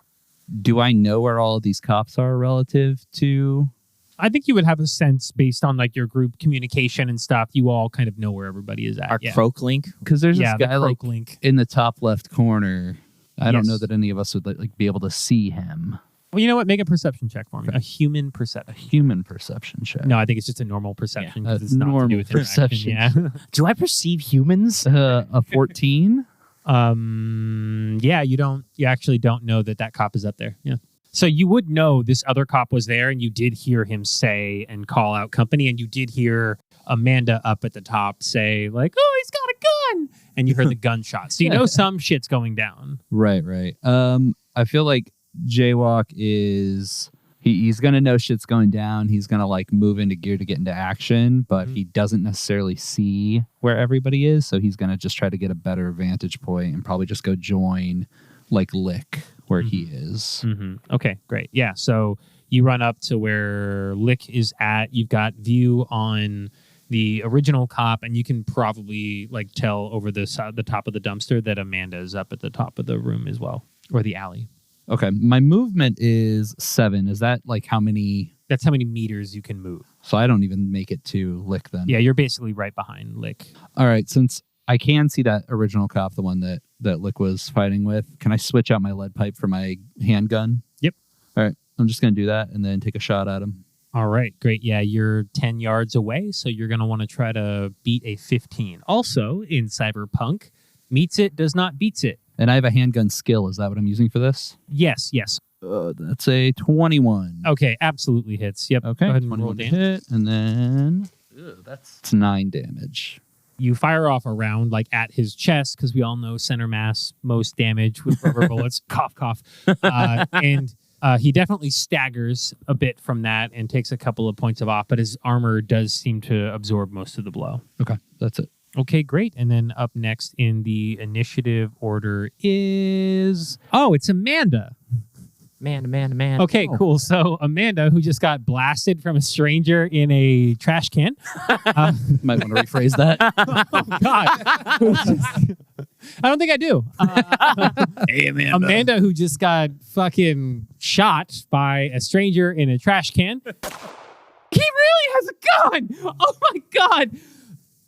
Do I know where all of these cops are relative to? I think you would have a sense based on your group communication and stuff. You all kind of know where everybody is at. Our Croak link? Because there's this the guy Croak link. in the top left corner. I don't Yes. know that any of us would be able to see him. Well, you know what? Make a perception check for me. Okay. A human perception. Human perception check. No, I think it's just a normal perception. 'cause A it's not to do normal with interaction. perception. Yeah. Do I perceive humans? A 14. Yeah, you actually don't know that cop is up there. Yeah. So you would know this other cop was there, and you did hear him say and call out company, and you did hear Amanda up at the top say "Oh, he's got a gun," and you heard the gunshot. So you know some shit's going down. Right. I feel like Jaywalk is he's gonna know shit's going down. He's gonna move into gear to get into action, but he doesn't necessarily see where everybody is, so he's gonna just try to get a better vantage point and probably just go join Lick where he is. Mm-hmm. Okay, great. Yeah, so you run up to where Lick is at. You've got view on the original cop, and you can probably tell over the top of the dumpster that Amanda is up at the top of the room as well, or the alley. Okay, my movement is 7. Is that how many? That's how many meters you can move. So I don't even make it to Lick then. Yeah, you're basically right behind Lick. All right, since I can see that original cop, the one that Lick was fighting with, can I switch out my lead pipe for my handgun? Yep. All right, I'm just going to do that and then take a shot at him. All right, great. Yeah, you're 10 yards away, so you're going to want to try to beat a 15. Also, in Cyberpunk, meets it, does not beats it. And I have a handgun skill. Is that what I'm using for this? Yes. That's a 21. Okay, absolutely hits. Yep. Okay, Go ahead and 21 roll to damage. hit, and then it's 9 damage. You fire off a round at his chest, because we all know center mass, most damage with rubber bullets. Cough, cough. And he definitely staggers a bit from that and takes a couple of points off, but his armor does seem to absorb most of the blow. Okay, that's it. Okay, great. And then up next in the initiative order is... Oh, it's Amanda. Man. Okay, cool. So Amanda, who just got blasted from a stranger in a trash can. Might want to rephrase that. Oh, God. I don't think I do. Hey, Amanda. Amanda, who just got fucking shot by a stranger in a trash can. He really has a gun. Oh, my God.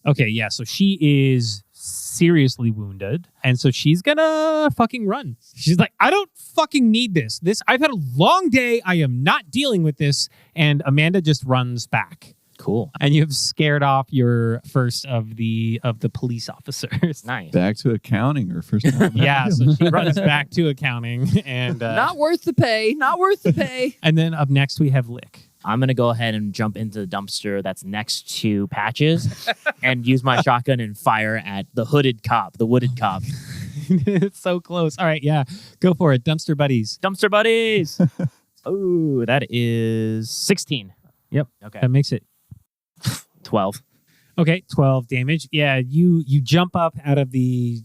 Okay, yeah. So she is seriously wounded, and so she's gonna fucking run. She's like, I don't fucking need this. I've had a long day. I am not dealing with this. And Amanda just runs back. Cool. And you've scared off your first of the police officers. Nice. Back to accounting or first time? Yeah, so she runs back to accounting, and Not worth the pay. Not worth the pay. and then up next we have Lick. I'm going to go ahead and jump into the dumpster that's next to Patches and use my shotgun and fire at the hooded cop, the wooded cop. It's so close. All right, yeah. Go for it. Dumpster buddies. Dumpster buddies. Oh, that is 16. Yep. Okay. That makes it 12. Okay, 12 damage. Yeah, you jump up out of the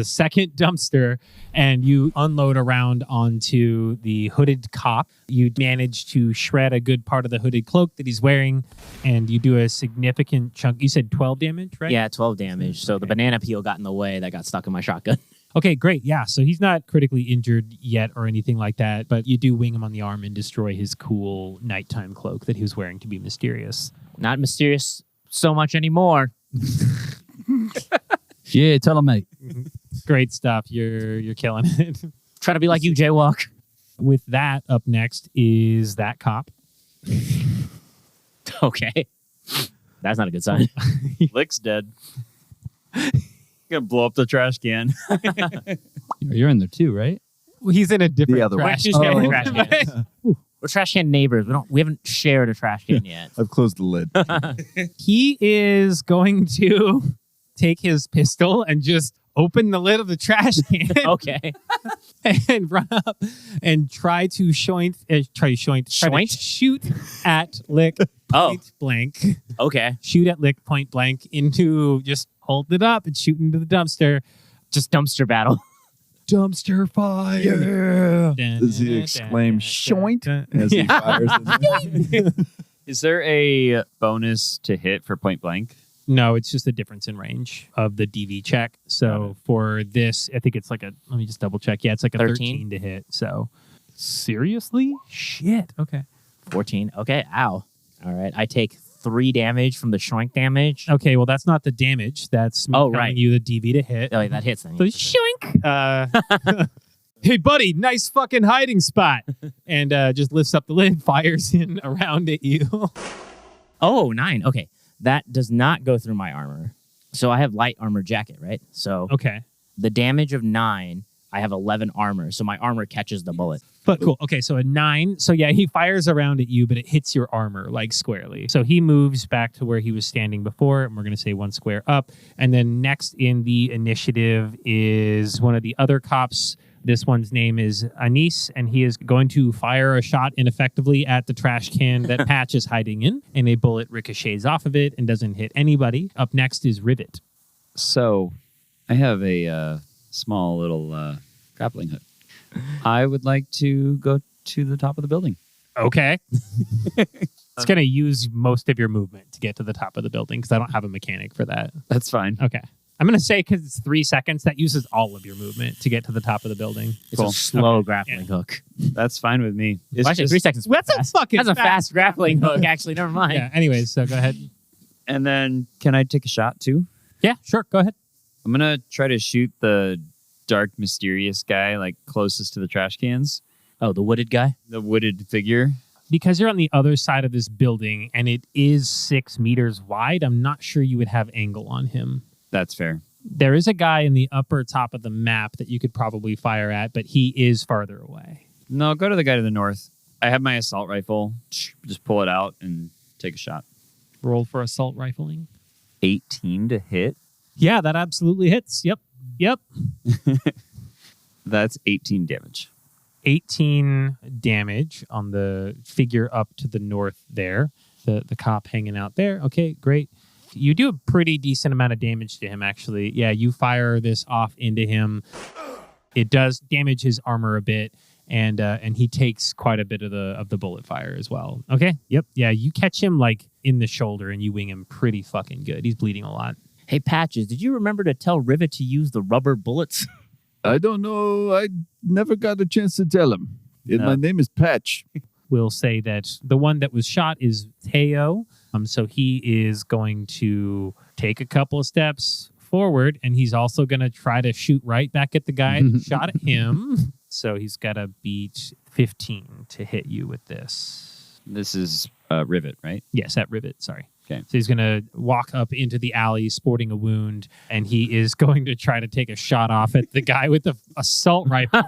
second dumpster and you unload around onto the hooded cop. You manage to shred a good part of the hooded cloak that he's wearing, and you do a significant chunk. You said 12 damage, right? Yeah, 12 damage. So the banana peel got in the way that got stuck in my shotgun. Okay, great. Yeah, so he's not critically injured yet or anything like that, but you do wing him on the arm and destroy his cool nighttime cloak that he was wearing to be mysterious. Not mysterious so much anymore. Yeah, tell him, mate. Great stuff. You're killing it. Try to be like you, Jaywalk. With that, up next is that cop. Okay. That's not a good sign. Lick's dead. Gonna blow up the trash can. You're in there too, right? Well, he's in a different The other one. trash Just get in the can. trash can. We're trash can neighbors. We haven't shared a trash can yet. I've closed the lid. He is going to take his pistol and just open the lid of the trash can Okay. and run up and try to shoot at Lick point blank. Okay. Shoot at Lick point blank into just hold it up and shoot into the dumpster. Just dumpster battle. Dumpster fire! Does he exclaim "shoint" as he fires? Is there a bonus to hit for point blank? No, it's just a difference in range of the DV check. So for this, I think it's like let me just double check. Yeah, it's like a 13 to hit. So seriously? Shit. Okay. 14. Okay. Ow. All right. I take 3 damage from the shrink damage. Okay, well, that's not the damage. That's me telling you the DV to hit. Oh, yeah, that hits then. So shoink. Hey, buddy, nice fucking hiding spot. And just lifts up the lid, fires in around at you. Oh, 9. Okay. That does not go through my armor. So I have light armor jacket, right? So Okay. the damage of 9, I have 11 armor. So my armor catches the bullet. But cool. Okay, so a 9. So yeah, he fires around at you, but it hits your armor like squarely. So he moves back to where he was standing before, and we're going to say 1 square up. And then next in the initiative is one of the other cops. This one's name is Anis, and he is going to fire a shot ineffectively at the trash can that Patch is hiding in, and a bullet ricochets off of it and doesn't hit anybody. Up next is Rivet. So I have a small little grappling hook. I would like to go to the top of the building. Okay. It's going to use most of your movement to get to the top of the building because I don't have a mechanic for that. That's fine. Okay. I'm going to say because it's 3 seconds, that uses all of your movement to get to the top of the building. It's a slow grappling hook. That's fine with me. It's Well, actually, 3 seconds. That's a fucking That's a fast grappling hook, actually. Never mind. Yeah, anyways, so go ahead. And then can I take a shot too? Yeah, sure. Go ahead. I'm going to try to shoot the dark, mysterious guy like closest to the trash cans. Oh, the wooded guy? The wooded figure. Because you're on the other side of this building and it is 6 meters wide, I'm not sure you would have angle on him. That's fair. There is a guy in the upper top of the map that you could probably fire at, but he is farther away. No, go to the guy to the north. I have my assault rifle. Just pull it out and take a shot. Roll for assault rifling. 18 to hit. Yeah, that absolutely hits. Yep. That's 18 damage. 18 damage on the figure up to the north there. The cop hanging out there. Okay, great. You do a pretty decent amount of damage to him, actually. Yeah, you fire this off into him. It does damage his armor a bit, and he takes quite a bit of the bullet fire as well. Okay, yep. Yeah, you catch him like in the shoulder, and you wing him pretty fucking good. He's bleeding a lot. Hey, Patches, did you remember to tell Rivet to use the rubber bullets? I don't know. I never got a chance to tell him. No. My name is Patch. We'll say that the one that was shot is Teo. So he is going to take a couple of steps forward, and he's also going to try to shoot right back at the guy that shot at him. So he's got to beat 15 to hit you with this. This is Rivet, right? Yes, at Rivet. Sorry. Okay. So he's going to walk up into the alley sporting a wound, and he is going to try to take a shot off at the guy with the assault rifle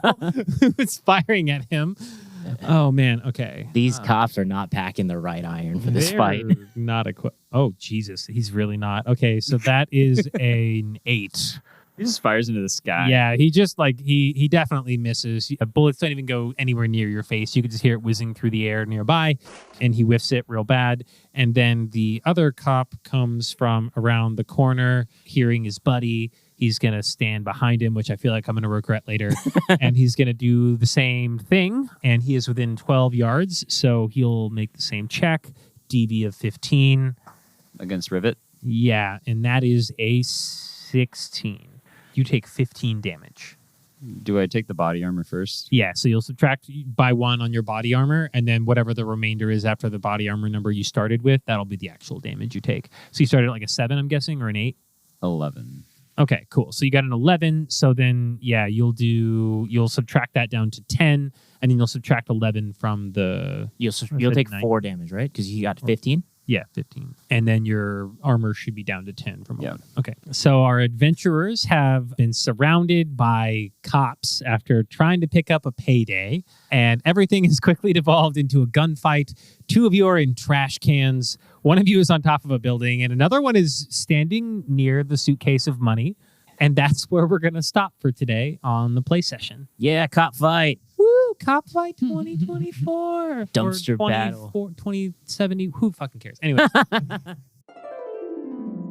who's firing at him. Oh, man. Okay. These cops are not packing the right iron for this fight. Not equipped. Oh, Jesus. He's really not. Okay, so that is an 8. He just fires into the sky. Yeah, he just like he definitely misses. Bullets don't even go anywhere near your face. You could just hear it whizzing through the air nearby, and he whiffs it real bad. And then the other cop comes from around the corner, hearing his buddy. He's going to stand behind him, which I feel like I'm going to regret later. And he's going to do the same thing. And he is within 12 yards, so he'll make the same check. DV of 15. Against Rivet? Yeah, and that is a 16. You take 15 damage. Do I take the body armor first? Yeah, so you'll subtract by 1 on your body armor, and then whatever the remainder is after the body armor number you started with, that'll be the actual damage you take. So you started at like a 7, I'm guessing, or an 8? 11. Okay, cool. So you got an 11. So then, yeah, you'll subtract that down to 10, and then you'll subtract 11 from the... You'll take 4 damage, right? Because you got 15? Yeah, 15. And then your armor should be down to 10 from 11. Yeah. Okay. So our adventurers have been surrounded by cops after trying to pick up a payday, and everything has quickly devolved into a gunfight. 2 of you are in trash cans. 1 of you is on top of a building, and another one is standing near the suitcase of money. And that's where we're going to stop for today on the play session. Yeah, cop fight. Woo! Cop Fight 2024. Dumpster or battle. 2070. Who fucking cares? Anyway.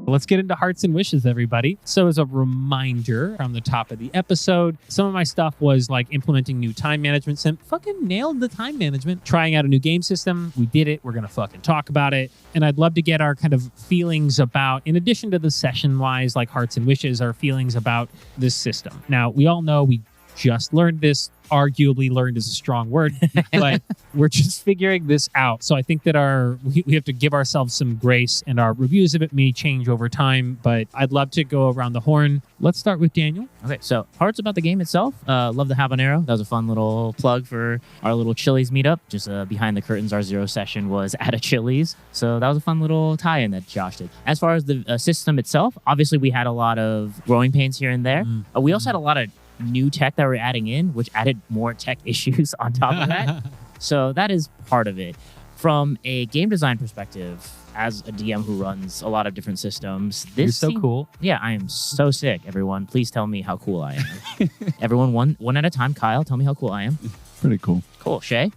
Let's get into hearts and wishes, everybody. So as a reminder from the top of the episode, some of my stuff was like implementing new time management. Fucking nailed the time management. Trying out a new game system. We did it. We're going to fucking talk about it. And I'd love to get our kind of feelings about, in addition to the session-wise, like hearts and wishes, our feelings about this system. Now, we all know we just learned this. Arguably learned is a strong word, but we're just figuring this out. So I think that we have to give ourselves some grace, and our reviews of it may change over time, but I'd love to go around the horn. Let's start with Daniel. Okay, so hearts about the game itself. Love the habanero. That was a fun little plug for our little Chili's meetup. Just behind the curtains, our 0 session was at a Chili's. So that was a fun little tie-in that Josh did. As far as the system itself, obviously we had a lot of growing pains here and there. We also had a lot of new tech that we're adding in, which added more tech issues on top of that. So that is part of it. From a game design perspective, as a DM who runs a lot of different systems, You're so cool. Yeah, I am so sick, everyone. Please tell me how cool I am. Everyone, one at a time. Kyle, tell me how cool I am. Pretty cool. Cool. Shay?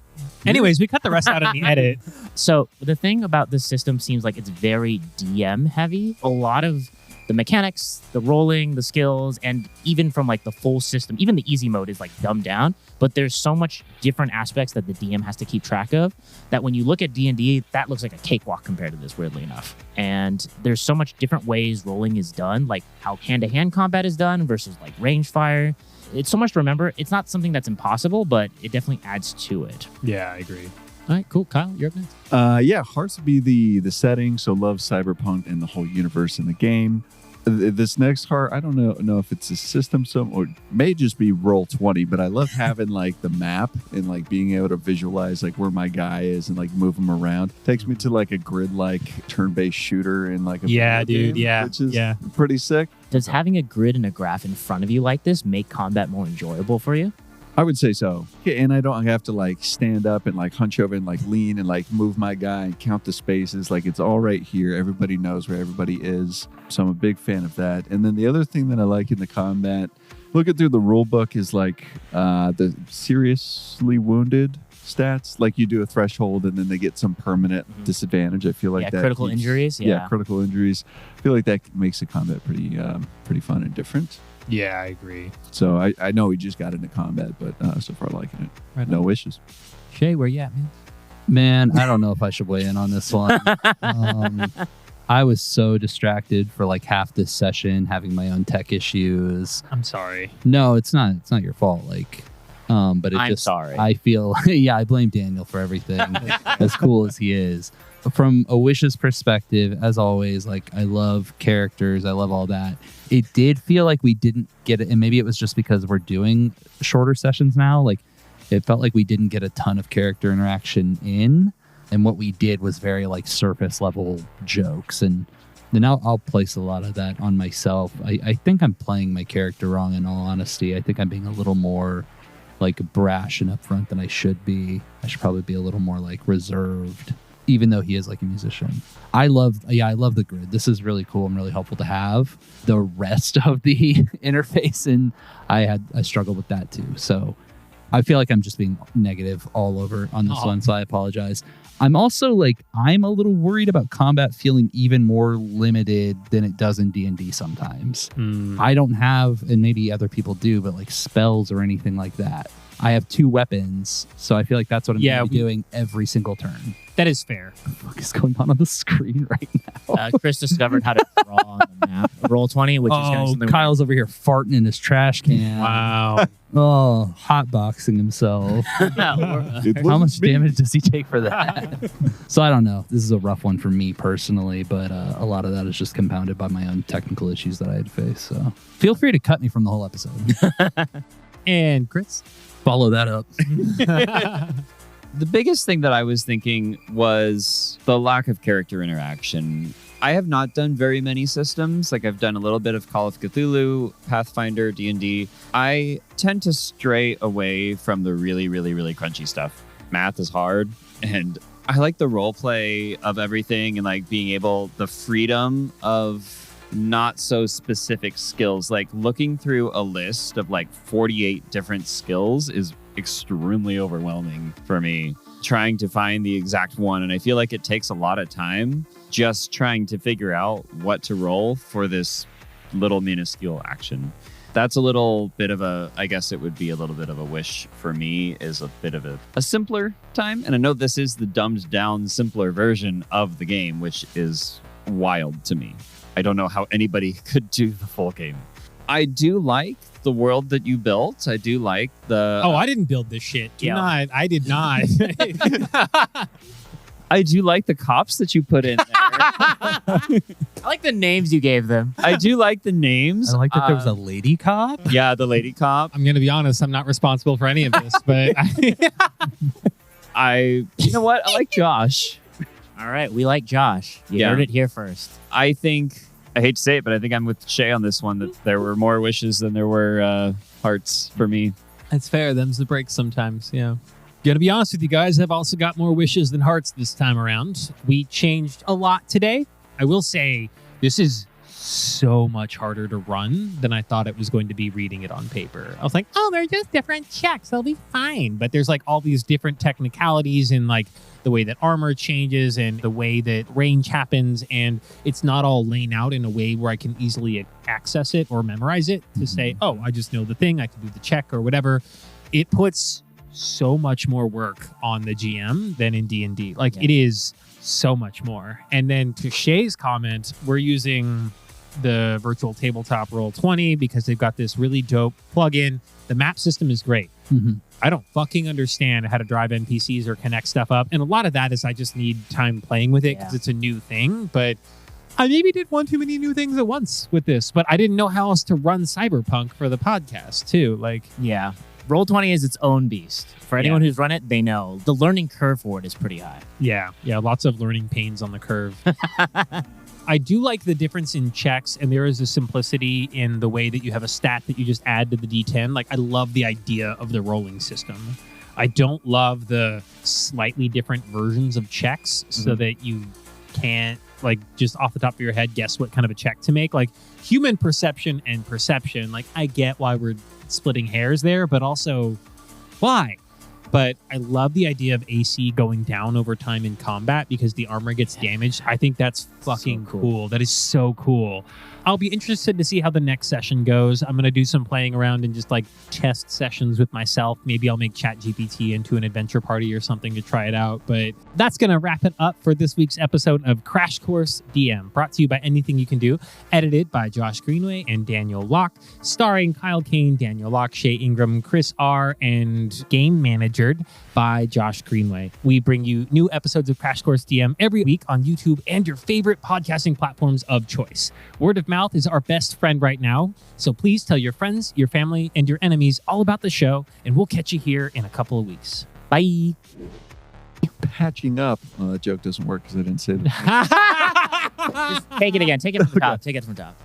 Anyways, we cut the rest out in the edit. So the thing about this system seems like it's very DM heavy. A lot of the mechanics, the rolling, the skills, and even from like the full system, even the easy mode is like dumbed down, but there's so much different aspects that the DM has to keep track of that when you look at D&D, that looks like a cakewalk compared to this, weirdly enough. And there's so much different ways rolling is done, like how hand-to-hand combat is done versus like range fire. It's so much to remember. It's not something that's impossible, but it definitely adds to it. Yeah, I agree. All right, cool. Kyle, you're up next. Yeah, hearts would be the setting. So love Cyberpunk and the whole universe in the game. This next heart, I don't know if it's a system or may just be Roll20, but I love having like the map and like being able to visualize like where my guy is and like move him around. Takes me to like a grid-like turn-based shooter in like a Yeah, dude. game, Yeah. which is Yeah. pretty sick. Does having a grid and a graph in front of you like this make combat more enjoyable for you? I would say so. And I don't have to like stand up and like hunch over and like lean and like move my guy and count the spaces. Like it's all right here. Everybody knows where everybody is. So I'm a big fan of that. And then the other thing that I like in the combat, looking through the rule book, is like the seriously wounded stats. Like you do a threshold and then they get some permanent disadvantage. I feel like that critical injuries. Yeah, critical injuries. I feel like that makes the combat pretty fun and different. Yeah, I agree. So I know we just got into combat, but so far liking it. Right No on. wishes. Shay, where you at, man? Man, I don't know if I should weigh in on this one. I was so distracted for like half this session, having my own tech issues. I'm sorry. No, it's not your fault. Like, but I'm sorry. I feel, yeah, I blame Daniel for everything. As cool as he is. From a wishes perspective, as always, like I love characters. I love all that. It did feel like we didn't get it. And maybe it was just because we're doing shorter sessions now. Like it felt like we didn't get a ton of character interaction in. And what we did was very like surface level jokes. And then I'll place a lot of that on myself. I think I'm playing my character wrong, in all honesty. I think I'm being a little more like brash and upfront than I should be. I should probably be a little more like reserved. even though he is like a musician. I love the grid. This is really cool and really helpful to have. The rest of the interface, and I struggled with that too. So I feel like I'm just being negative all over on this one, so I apologize. I'm also I'm a little worried about combat feeling even more limited than it does in D&D sometimes. I don't have, and maybe other people do, but like spells or anything like that. I have 2 weapons, so I feel like that's what I'm going to be doing every single turn. That is fair. What the fuck is going on the screen right now? Chris discovered how to draw on the map. Roll20, which is kind of something. Kyle's over here farting in his trash can. Wow. Hotboxing himself. How much damage does he take for that? So I don't know. This is a rough one for me personally, but a lot of that is just compounded by my own technical issues that I had faced. So feel free to cut me from the whole episode. And Chris? Follow that up. The biggest thing that I was thinking was the lack of character interaction. I have not done very many systems. Like I've done a little bit of Call of Cthulhu, Pathfinder, D&D. I tend to stray away from the really, really, really crunchy stuff. Math is hard, and I like the role play of everything and like being able, the freedom of not so specific skills. Like looking through a list of like 48 different skills is extremely overwhelming for me, trying to find the exact one. And I feel like it takes a lot of time just trying to figure out what to roll for this little minuscule action. That's a little bit of I guess it would be a little bit of a wish for me, is a bit of a simpler time. And I know this is the dumbed down, simpler version of the game, which is wild to me. I don't know how anybody could do the full game. I do like the world that you built. I do like the... I didn't build this shit. I did not. I do like the cops that you put in there. I like the names you gave them. I do like the names. I like that there was a lady cop. Yeah, the lady cop. I'm going to be honest. I'm not responsible for any of this, but... You know what? I like Josh. All right, we like Josh. You heard it here first. I think, I hate to say it, but I think I'm with Shay on this one, that there were more wishes than there were hearts for me. It's fair. Them's the breaks sometimes, yeah. Gonna be honest with you guys, I've also got more wishes than hearts this time around. We changed a lot today. I will say, this is so much harder to run than I thought it was going to be reading it on paper. I was like, they're just different checks. They'll be fine. But there's like all these different technicalities in like the way that armor changes and the way that range happens. And it's not all laying out in a way where I can easily access it or memorize it to say, I just know the thing. I can do the check or whatever. It puts so much more work on the GM than in D&D. It is so much more. And then to Shay's comment, we're using the virtual tabletop Roll20 because they've got this really dope plugin. The map system is great. I don't fucking understand how to drive NPCs or connect stuff up. And a lot of that is I just need time playing with it because it's a new thing. But I maybe did one too many new things at once with this. But I didn't know how else to run Cyberpunk for the podcast too. Roll20 is its own beast. For anyone who's run it, they know. The learning curve for it is pretty high. Yeah, lots of learning pains on the curve. I do like the difference in checks, and there is a simplicity in the way that you have a stat that you just add to the D10. I love the idea of the rolling system. I don't love the slightly different versions of checks so that you can't, just off the top of your head, guess what kind of a check to make. Human perception and perception, I get why we're splitting hairs there, but also why? But I love the idea of AC going down over time in combat because the armor gets damaged. I think that's fucking cool. That is so cool. I'll be interested to see how the next session goes. I'm going to do some playing around and just test sessions with myself. Maybe I'll make ChatGPT into an adventure party or something to try it out. But that's going to wrap it up for this week's episode of Crash Course DM, brought to you by Anything You Can Do, edited by Josh Greenway and Daniel Locke, starring Kyle Kane, Daniel Locke, Shay Ingram, Chris R., and game managered by Josh Greenway. We bring you new episodes of Crash Course DM every week on YouTube and your favorite podcasting platforms of choice. Word of mouth is our best friend right now, so please tell your friends, your family, and your enemies all about the show, and we'll catch you here in a couple of weeks. Bye. Patching up. Oh, that joke doesn't work because I didn't say that. Just take it again. Take it from the top. Take it from the top.